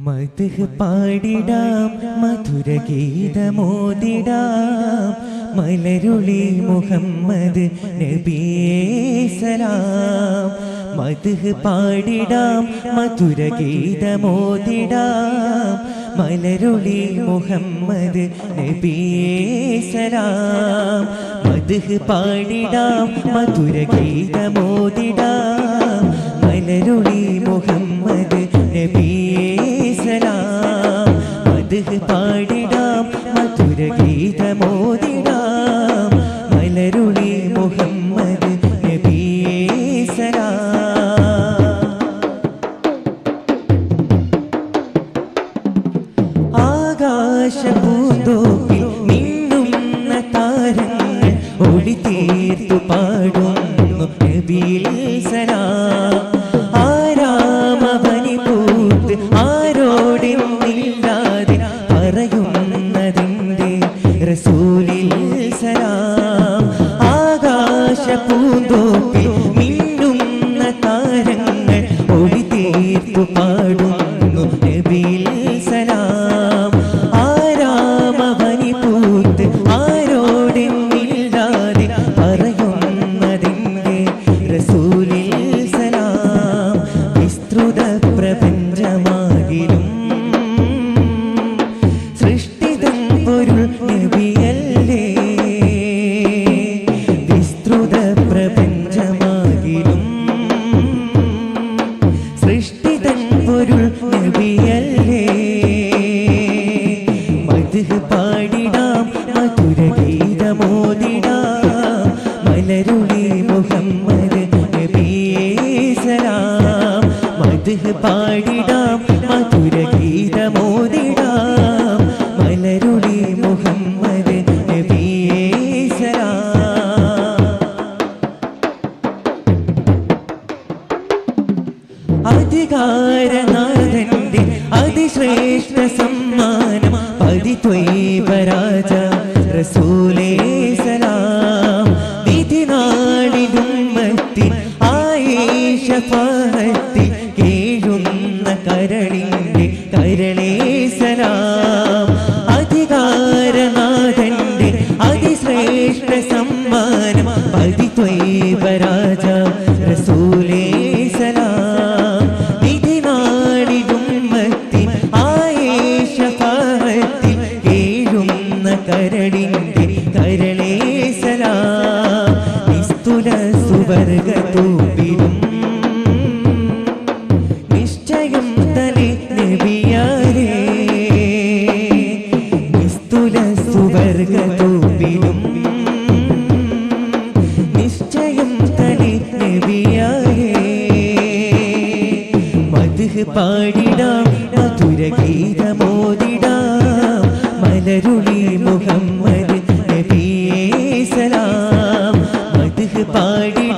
മദ്ഹ് പാടിടാം മധുരഗീതമോദിടാം മലരുളി മുഹമ്മദ് നബിയേ സലാം. മദ്ഹ് പാടിടാം മധുരഗീതമോദിടാം മലരുളി മുഹമ്മദ് നബിയേ സലാം. മദ്ഹ് പാടിടാം മധുരഗീതമോദിടാം മലരുളി മുഹമ്മദ് നബിയേ സലാം. മദ്ഹ് പാടിടാം മധുരഗീതമോദിടാം മലരുളി മുഹമ്മദ് നബിയേ സലാം. ആകാശപൂന്തോപ്പിൽ മിന്നുന്ന താരങ്ങൾ ഒളിതീർത്തു പാടുന്നു നബിയിൽ സലാം. ആരോടില്ലാതെ പറയുന്നതിൻ്റെ റസൂലിൽ സലാം. ആകാശപൂന്തോപ്പിൽ മിന്നുന്ന താരങ്ങൾ ഒളിതീർത്തു പാടുന്നു നബിയിൽ സലാം. ആരാമവനി പൂത്ത് ആരോടില്ലാതെ പറയുന്നതിൻ്റെ റസൂലിൽ സലാം. വിസ്തൃത പ്രപഞ്ചമാകിലും സൃഷ്ടിതൻ പൊരുൾ നബിയല്ലേ. വിസ്തൃത പ്രപഞ്ചമാകിലും സൃഷ്ടിതൻ പൊരുൾ നബിയല്ലേ. മദ്ഹ് പാടിടാം മധുരഗീതമോദിടാം മലരുളി മുഹമ്മദ് നബിയേ സലാം. മദ്ഹ് പാടിടാം മധുരഗീതമോദിടാം മലരുളി മുഹമ്മദ് നബിയേ സലാം. അധികാരനാഥന്റെ അതിശ്രേഷ്ഠ സമ്മാനം പതിത്വൈവരാജ റസൂലേ സലാം. വിധിനാളിലുമ്മത്തി ആയേഷ ഫഹത്തി കേഴുന്ന കരളിന്റെ കരളേ സലാം. അധികാരനാഥന്റെ അതിശ്രേഷ്ഠ സമ്മാനം പതിത്വൈവരാജ റസൂലേ സലാം. വിധിനാളിലുമ്മത്തി ആയേഷ ഫഹത്തി കേഴുന്ന കരളിന്റെ കരളേ സലാം. നിസ്തുല സുവർഗതൂപിലും നിശ്ചയം തലേ നബിയാരേ. നിസ്തുല സുവർഗതൂപിലും നിശ്ചയം തലേ നബിയാരേ. മദ്ഹ് പാടിടാം മധുരഗീതമോദിടാം മലരുളി മുഹമ്മദ് നബിയേ സലാം. മദ്ഹ് പാടി